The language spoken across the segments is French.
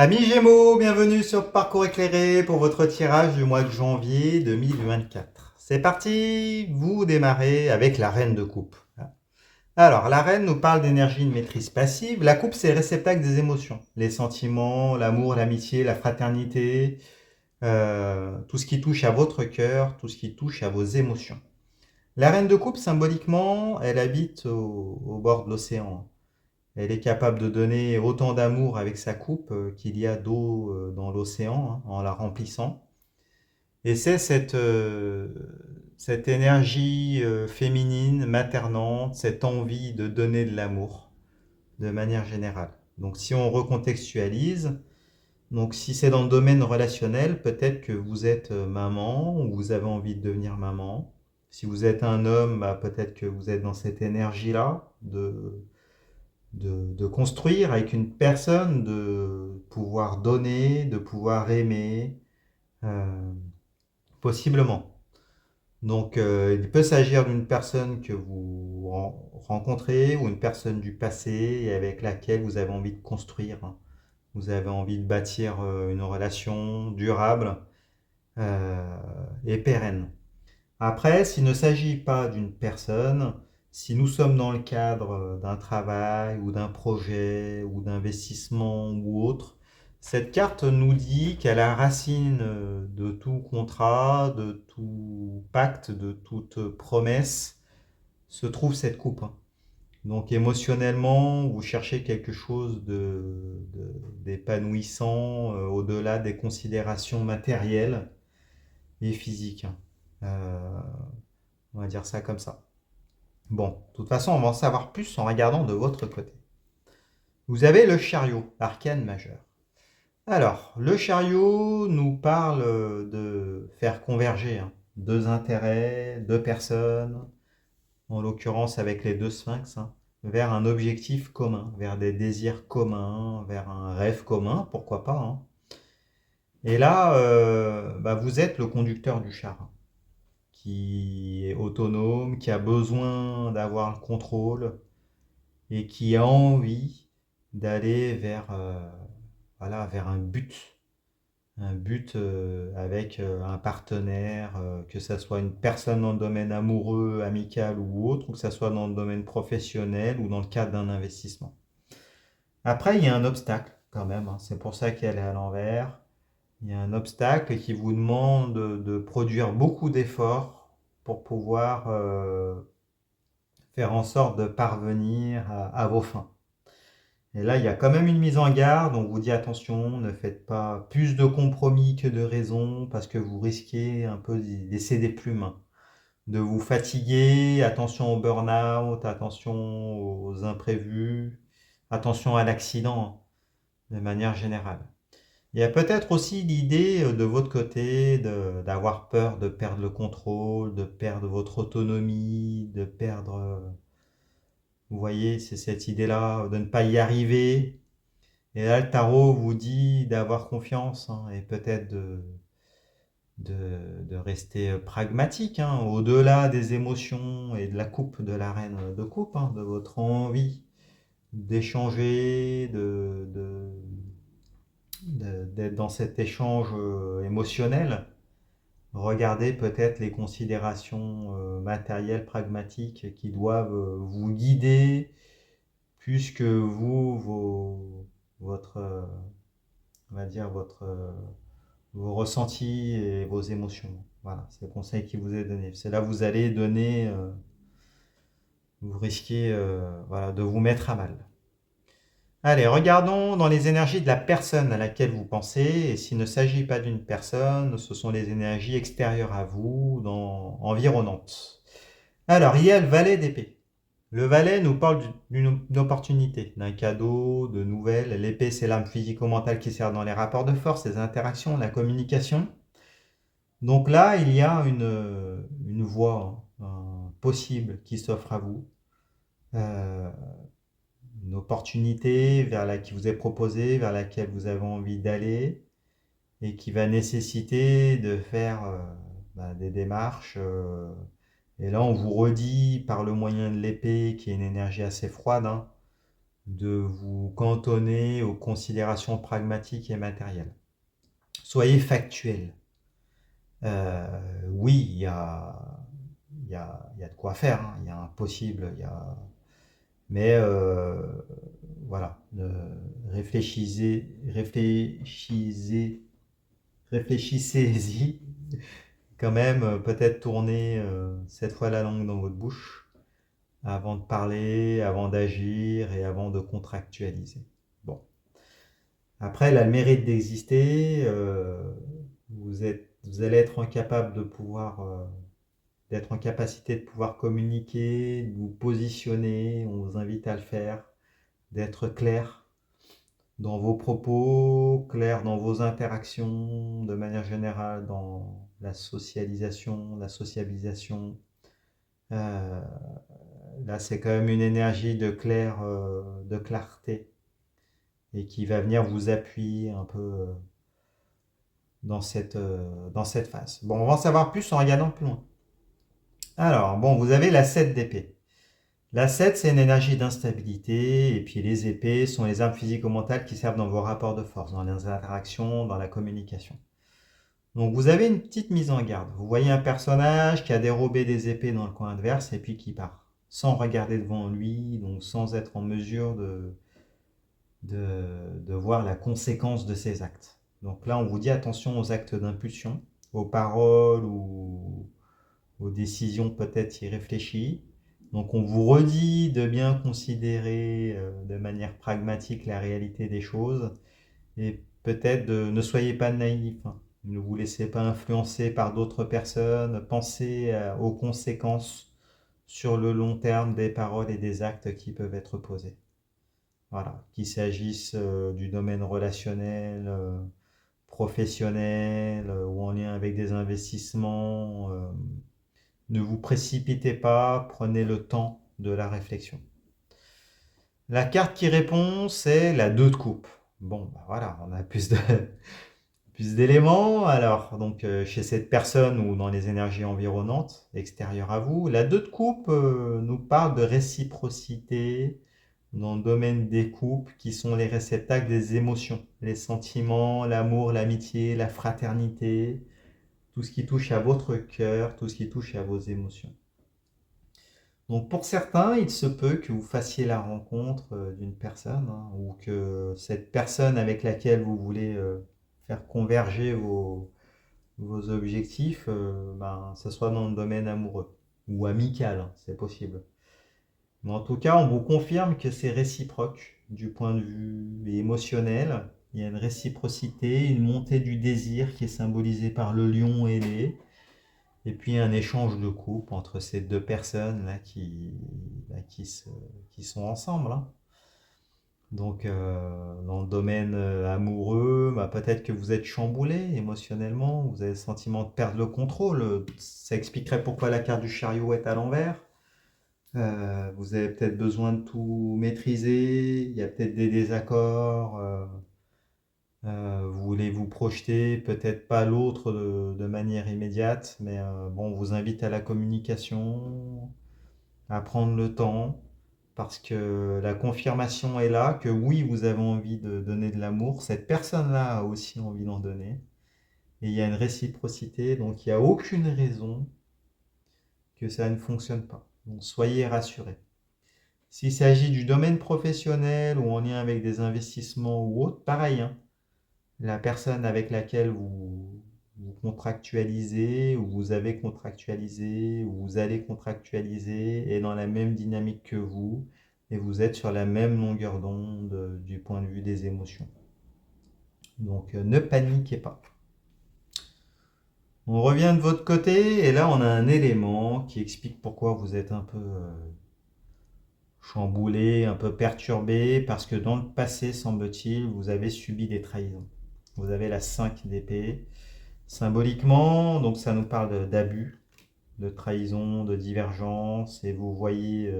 Amis Gémeaux, bienvenue sur Parcours éclairé pour votre tirage du mois de janvier 2024. C'est parti, vous démarrez avec la reine de coupe. Alors, la reine nous parle d'énergie de maîtrise passive. La coupe, c'est le réceptacle des émotions. Les sentiments, l'amour, l'amitié, la fraternité, tout ce qui touche à votre cœur, tout ce qui touche à vos émotions. La reine de coupe, symboliquement, elle habite au bord de l'océan. Elle est capable de donner autant d'amour avec sa coupe qu'il y a d'eau dans l'océan, en la remplissant. Et c'est cette énergie féminine, maternante, cette envie de donner de l'amour de manière générale. Donc si on recontextualise, donc si c'est dans le domaine relationnel, peut-être que vous êtes maman ou vous avez envie de devenir maman. Si vous êtes un homme, bah, peut-être que vous êtes dans cette énergie-là de construire avec une personne, de pouvoir donner, de pouvoir aimer, euh, possiblement. Donc, il peut s'agir d'une personne que vous rencontrez ou une personne du passé et avec laquelle vous avez envie de construire. Vous avez envie de bâtir une relation durable et pérenne. Après, s'il ne s'agit pas d'une personne, si nous sommes dans le cadre d'un travail ou d'un projet ou d'investissement ou autre, cette carte nous dit qu'à la racine de tout contrat, de tout pacte, de toute promesse, se trouve cette coupe. Donc émotionnellement, vous cherchez quelque chose d'épanouissant au-delà des considérations matérielles et physiques. Euh, on va dire ça comme ça. Bon, de toute façon, on va en savoir plus en regardant de votre côté. Vous avez le chariot, arcane majeur. Alors, le chariot nous parle de faire converger deux intérêts, deux personnes, en l'occurrence avec les deux sphinx, vers un objectif commun, vers des désirs communs, vers un rêve commun, pourquoi pas. Et là, bah, vous êtes le conducteur du char, qui est autonome, qui a besoin d'avoir le contrôle et qui a envie d'aller voilà, vers un but avec un partenaire, que ce soit une personne dans le domaine amoureux, amical ou autre, ou que ce soit dans le domaine professionnel ou dans le cadre d'un investissement. Après, il y a un obstacle quand même, c'est pour ça qu'elle est à l'envers. Il y a un obstacle qui vous demande de produire beaucoup d'efforts pour pouvoir faire en sorte de parvenir à vos fins. Et là, il y a quand même une mise en garde. On vous dit attention, ne faites pas plus de compromis que de raison parce que vous risquez un peu d'y laisser des plumes, de vous fatiguer. Attention au burn-out, attention aux imprévus, attention à l'accident de manière générale. Il y a peut-être aussi l'idée de votre côté d'avoir peur de perdre le contrôle, de perdre votre autonomie, de perdre, vous voyez, c'est cette idée-là, de ne pas y arriver. Et là, le tarot vous dit d'avoir confiance et peut-être de rester pragmatique, au-delà des émotions et de la coupe de la reine de coupe, de votre envie d'échanger, d'être dans cet échange émotionnel. Regardez peut-être les considérations matérielles, pragmatiques qui doivent vous guider plus que votre, on va dire, vos ressentis et vos émotions. Voilà, c'est le conseil qui vous est donné. C'est là où vous allez donner, vous risquez voilà, de vous mettre à mal. Allez, regardons dans les énergies de la personne à laquelle vous pensez. Et s'il ne s'agit pas d'une personne, ce sont les énergies extérieures à vous, environnantes. Alors, il y a le valet d'épée. Le valet nous parle d'une opportunité, d'un cadeau, de nouvelles. L'épée, c'est l'arme physico-mentale qui sert dans les rapports de force, les interactions, la communication. Donc là, il y a une voie possible qui s'offre à vous, euh, une opportunité qui vous est proposée, vers laquelle vous avez envie d'aller, et qui va nécessiter de faire des démarches. Et là, on vous redit par le moyen de l'épée, qui est une énergie assez froide, de vous cantonner aux considérations pragmatiques et matérielles. Soyez factuel. Oui, il y a de quoi faire, hein. Il y a un possible, mais voilà, réfléchissez-y quand même, peut-être tourner cette fois la langue dans votre bouche avant de parler, avant d'agir et avant de contractualiser. Bon. Après, elle a le mérite d'exister. Vous allez être incapable de pouvoir, d'être en capacité de pouvoir communiquer, de vous positionner. On vous invite à le faire, d'être clair dans vos propos, clair dans vos interactions, de manière générale dans la socialisation, la sociabilisation. Euh, Là, c'est quand même une énergie de clarté et qui va venir vous appuyer un peu dans cette phase. Bon, on va en savoir plus en regardant plus loin. Alors, bon, vous avez la 7 d'épée. La 7, c'est une énergie d'instabilité, et puis les épées sont les armes physico-mentales qui servent dans vos rapports de force, dans les interactions, dans la communication. Donc vous avez une petite mise en garde. Vous voyez un personnage qui a dérobé des épées dans le coin adverse et puis qui part, sans regarder devant lui, donc sans être en mesure de voir la conséquence de ses actes. Donc là, on vous dit attention aux actes d'impulsion, aux paroles ou aux décisions peut-être irréfléchies. Donc on vous redit de bien considérer de manière pragmatique la réalité des choses et peut-être ne soyez pas naïf, hein. Ne vous laissez pas influencer par d'autres personnes, pensez aux conséquences sur le long terme des paroles et des actes qui peuvent être posés. Voilà, qu'il s'agisse du domaine relationnel, professionnel ou en lien avec des investissements. Ne vous précipitez pas, prenez le temps de la réflexion. La carte qui répond, c'est la 2 de coupe. Bon, bah voilà, on a plus d'éléments. Alors, donc, chez cette personne ou dans les énergies environnantes, extérieures à vous, la 2 de coupe nous parle de réciprocité dans le domaine des couples qui sont les réceptacles des émotions, les sentiments, l'amour, l'amitié, la fraternité, tout ce qui touche à votre cœur, tout ce qui touche à vos émotions. Donc pour certains, il se peut que vous fassiez la rencontre d'une personne, hein, ou que cette personne avec laquelle vous voulez faire converger vos objectifs, ben, ce soit dans le domaine amoureux ou amical, hein, c'est possible. Mais en tout cas, on vous confirme que c'est réciproque du point de vue émotionnel. Il y a une réciprocité, une montée du désir qui est symbolisée par le lion ailé. Et puis un échange de couple entre ces deux personnes là qui sont ensemble, hein. Donc dans le domaine amoureux, bah, peut-être que vous êtes chamboulé émotionnellement, vous avez le sentiment de perdre le contrôle. Ça expliquerait pourquoi la carte du chariot est à l'envers. Vous avez peut-être besoin de tout maîtriser, il y a peut-être des désaccords. Vous voulez vous projeter, peut-être pas l'autre de manière immédiate, mais bon, on vous invite à la communication, à prendre le temps, parce que la confirmation est là, que oui, vous avez envie de donner de l'amour, cette personne-là a aussi envie d'en donner, et il y a une réciprocité, donc il n'y a aucune raison que ça ne fonctionne pas. Donc soyez rassurés. S'il s'agit du domaine professionnel ou en lien avec des investissements ou autre, pareil, hein. La personne avec laquelle vous contractualisez, ou vous avez contractualisé, ou vous allez contractualiser, est dans la même dynamique que vous, et vous êtes sur la même longueur d'onde du point de vue des émotions. Donc ne paniquez pas. On revient de votre côté, et là on a un élément qui explique pourquoi vous êtes un peu chamboulé, un peu perturbé, parce que dans le passé, semble-t-il, vous avez subi des trahisons. Vous avez la 5 d'épée. Symboliquement, donc ça nous parle d'abus, de trahison, de divergence, et vous voyez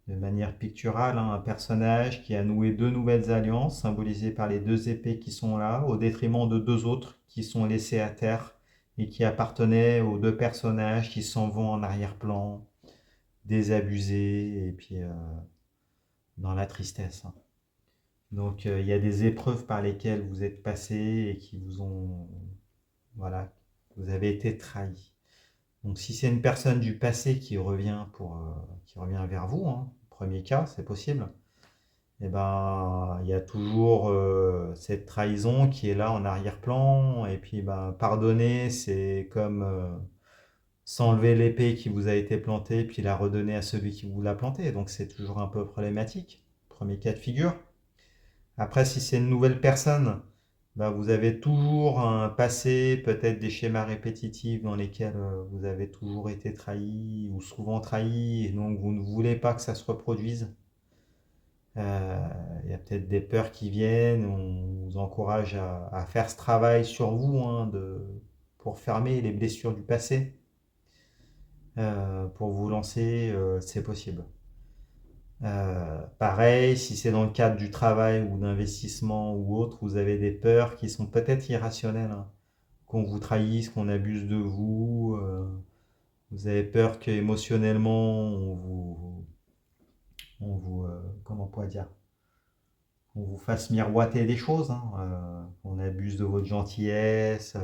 de manière picturale, hein, un personnage qui a noué deux nouvelles alliances, symbolisées par les deux épées qui sont là, au détriment de deux autres qui sont laissées à terre et qui appartenaient aux deux personnages qui s'en vont en arrière-plan, désabusés, et puis dans la tristesse. Donc il y a des épreuves par lesquelles vous êtes passé et qui vous ont, voilà, vous avez été trahi. Donc si c'est une personne du passé qui revient vers vous, hein, premier cas, c'est possible. Et ben, il y a toujours cette trahison qui est là en arrière-plan. Et puis, ben, pardonner, c'est comme s'enlever l'épée qui vous a été plantée, puis la redonner à celui qui vous l'a plantée. Donc, c'est toujours un peu problématique. Premier cas de figure. Après, si c'est une nouvelle personne, ben, vous avez toujours un passé, peut-être des schémas répétitifs dans lesquels vous avez toujours été trahi ou souvent trahi, et donc vous ne voulez pas que ça se reproduise. Il y a peut-être des peurs qui viennent, on vous encourage à faire ce travail sur vous, hein, pour fermer les blessures du passé, pour vous lancer, c'est possible. Pareil, si c'est dans le cadre du travail ou d'investissement ou autre, vous avez des peurs qui sont peut-être irrationnelles, hein. Qu'on vous trahisse, qu'on abuse de vous, vous avez peur qu'émotionnellement comment on pourrait dire, on vous fasse miroiter des choses, hein, on abuse de votre gentillesse.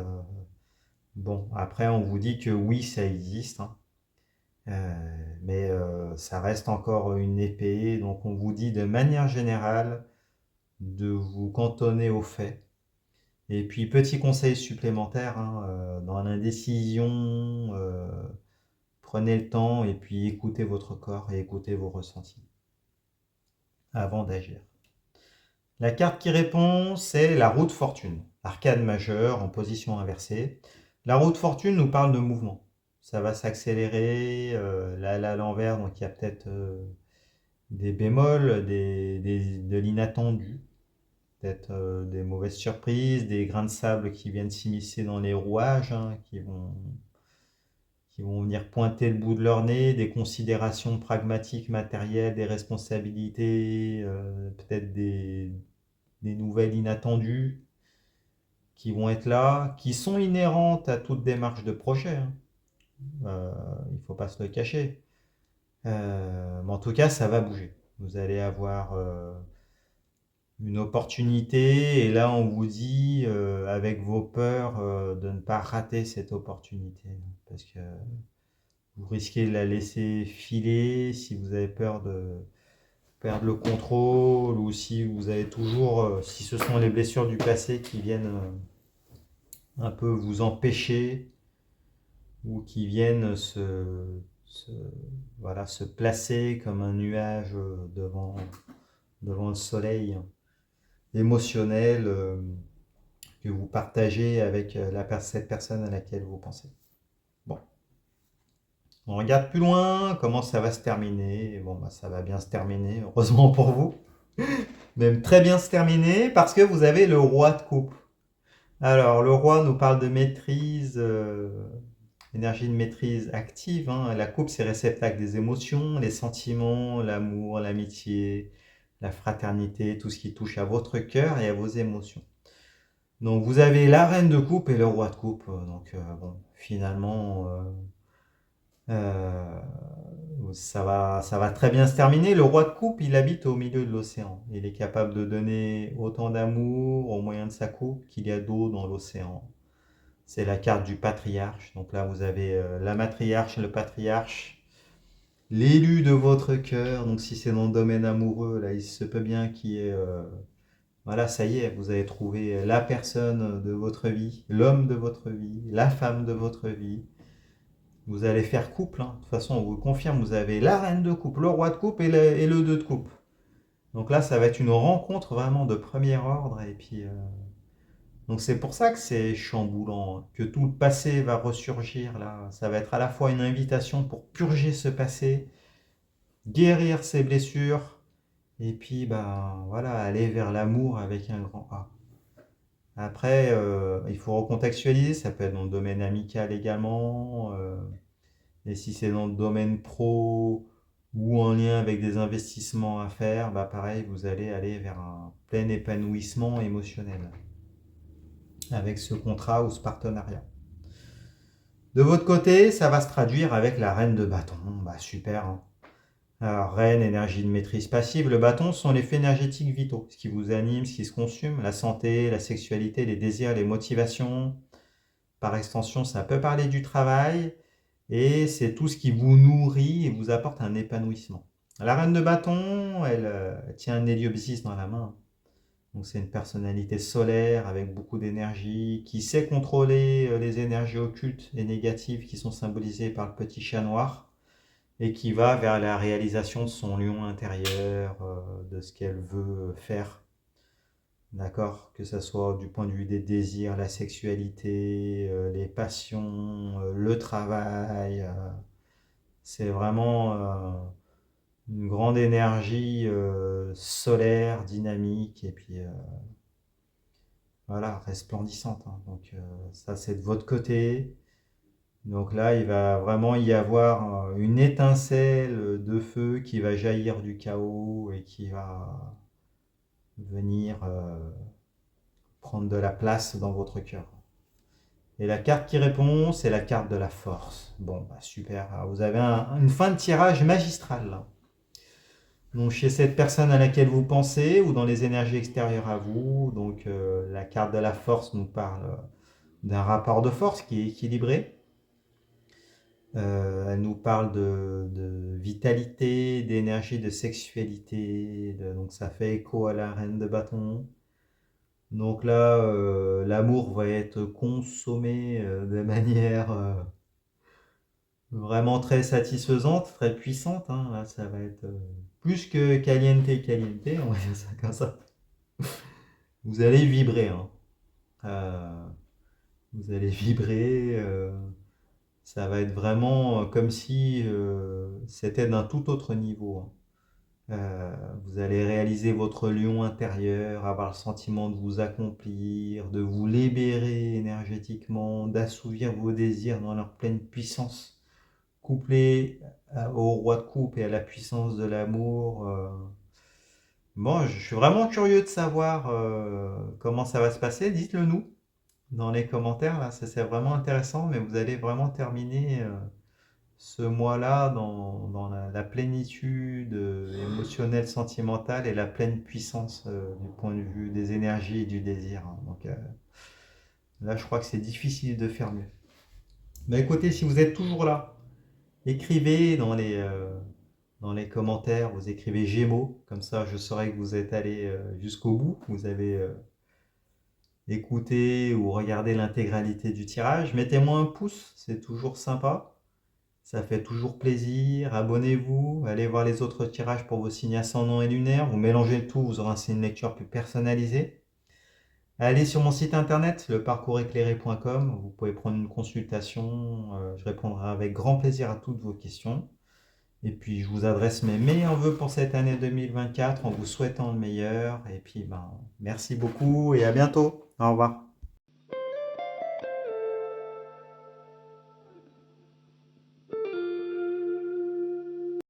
Bon, après, on vous dit que oui, ça existe, hein, mais ça reste encore une épée. Donc, on vous dit de manière générale de vous cantonner aux faits. Et puis, petit conseil supplémentaire, hein, dans l'indécision, prenez le temps et puis écoutez votre corps et écoutez vos ressentis avant d'agir. La carte qui répond, c'est la roue de fortune. Arcane majeure en position inversée. La roue de fortune nous parle de mouvement. Ça va s'accélérer, là à l'envers, donc il y a peut-être des bémols, de l'inattendu, peut-être des mauvaises surprises, des grains de sable qui viennent s'immiscer dans les rouages, hein, qui vont venir pointer le bout de leur nez, des considérations pragmatiques, matérielles, des responsabilités, peut-être des nouvelles inattendues qui vont être là, qui sont inhérentes à toute démarche de projet, hein. Il ne faut pas se le cacher. Mais en tout cas, ça va bouger. Vous allez avoir une opportunité et là, on vous dit, avec vos peurs, de ne pas rater cette opportunité. Parce que vous risquez de la laisser filer si vous avez peur de perdre le contrôle ou si vous avez toujours, si ce sont les blessures du passé qui viennent un peu vous empêcher ou qui viennent se, voilà, se placer comme un nuage devant le soleil émotionnel que vous partagez avec cette personne à laquelle vous pensez. Bon, on regarde plus loin comment ça va se terminer. Et bon, bah, ça va bien se terminer, heureusement pour vous. Même très bien se terminer parce que vous avez le roi de coupe. Alors, le roi nous parle de maîtrise, énergie de maîtrise active, hein. La coupe, c'est réceptacle des émotions, les sentiments, l'amour, l'amitié, la fraternité, tout ce qui touche à votre cœur et à vos émotions. Donc, vous avez la reine de coupe et le roi de coupe. Donc, bon, finalement, euh, ça va très bien se terminer. Le roi de coupe, il habite au milieu de l'océan. Il est capable de donner autant d'amour au moyen de sa coupe qu'il y a d'eau dans l'océan. C'est la carte du patriarche. Donc là, vous avez la matriarche, le patriarche, l'élu de votre cœur. Donc si c'est dans le domaine amoureux, là, il se peut bien qu'il y ait... voilà, ça y est, vous avez trouvé la personne de votre vie, l'homme de votre vie, la femme de votre vie. Vous allez faire couple, hein. De toute façon, on vous le confirme, vous avez la reine de coupe, le roi de coupe et le 2 de coupe. Donc là, ça va être une rencontre vraiment de premier ordre. Et puis, donc c'est pour ça que c'est chamboulant, hein, que tout le passé va ressurgir là. Ça va être à la fois une invitation pour purger ce passé, guérir ses blessures, et puis bah voilà, aller vers l'amour avec un grand A. Après, il faut recontextualiser, ça peut être dans le domaine amical également, et si c'est dans le domaine pro ou en lien avec des investissements à faire, bah pareil, vous allez aller vers un plein épanouissement émotionnel avec ce contrat ou ce partenariat. De votre côté, ça va se traduire avec la reine de bâton. Bah super, hein. Alors, Reine, énergie de maîtrise passive. Le bâton sont les faits énergétiques vitaux, ce qui vous anime, ce qui se consume, la santé, la sexualité, les désirs, les motivations. Par extension, ça peut parler du travail et c'est tout ce qui vous nourrit et vous apporte un épanouissement. La reine de bâton, elle tient un héliobsis dans la main. Donc c'est une personnalité solaire avec beaucoup d'énergie qui sait contrôler les énergies occultes et négatives qui sont symbolisées par le petit chat noir et qui va vers la réalisation de son lion intérieur, de ce qu'elle veut faire. D'accord? Que ce soit du point de vue des désirs, la sexualité, les passions, le travail. C'est vraiment une grande énergie solaire, dynamique et puis voilà, resplendissante, hein. Donc ça c'est de votre côté. Donc là, il va vraiment y avoir une étincelle de feu qui va jaillir du chaos et qui va venir prendre de la place dans votre cœur. Et la carte qui répond, c'est la carte de la force. Bon, bah super. Alors, vous avez une fin de tirage magistrale là. Donc chez cette personne à laquelle vous pensez ou dans les énergies extérieures à vous. Donc la carte de la force nous parle d'un rapport de force qui est équilibré. Elle nous parle de vitalité, d'énergie, de sexualité. Donc ça fait écho à la reine de bâton. Donc là, l'amour va être consommé de manière vraiment très satisfaisante, très puissante, hein. Là, ça va être plus que caliente, caliente, on va dire ça comme ça. Vous allez vibrer, hein. Euh, vous allez vibrer. Ça va être vraiment comme si c'était d'un tout autre niveau, hein. Vous allez réaliser votre lion intérieur, avoir le sentiment de vous accomplir, de vous libérer énergétiquement, d'assouvir vos désirs dans leur pleine puissance, couplé au roi de coupe et à la puissance de l'amour. Bon, je suis vraiment curieux de savoir comment ça va se passer. Dites-le nous dans les commentaires, là, ça c'est vraiment intéressant, mais vous allez vraiment terminer ce mois-là dans la plénitude émotionnelle, sentimentale et la pleine puissance du point de vue des énergies et du désir, hein. Donc là, je crois que c'est difficile de faire mieux. Mais écoutez, si vous êtes toujours là, écrivez dans les commentaires, vous écrivez Gémeaux, comme ça je saurai que vous êtes allé jusqu'au bout, vous avez écouté ou regardé l'intégralité du tirage. Mettez-moi un pouce, c'est toujours sympa. Ça fait toujours plaisir. Abonnez-vous, allez voir les autres tirages pour vos signes ascendants et lunaires. Vous mélangez le tout, vous aurez ainsi une lecture plus personnalisée. Allez sur mon site internet, leparcourséclairé.com. Vous pouvez prendre une consultation. Je répondrai avec grand plaisir à toutes vos questions. Et puis, je vous adresse mes meilleurs vœux pour cette année 2024 en vous souhaitant le meilleur. Et puis, merci beaucoup et à bientôt. Au revoir.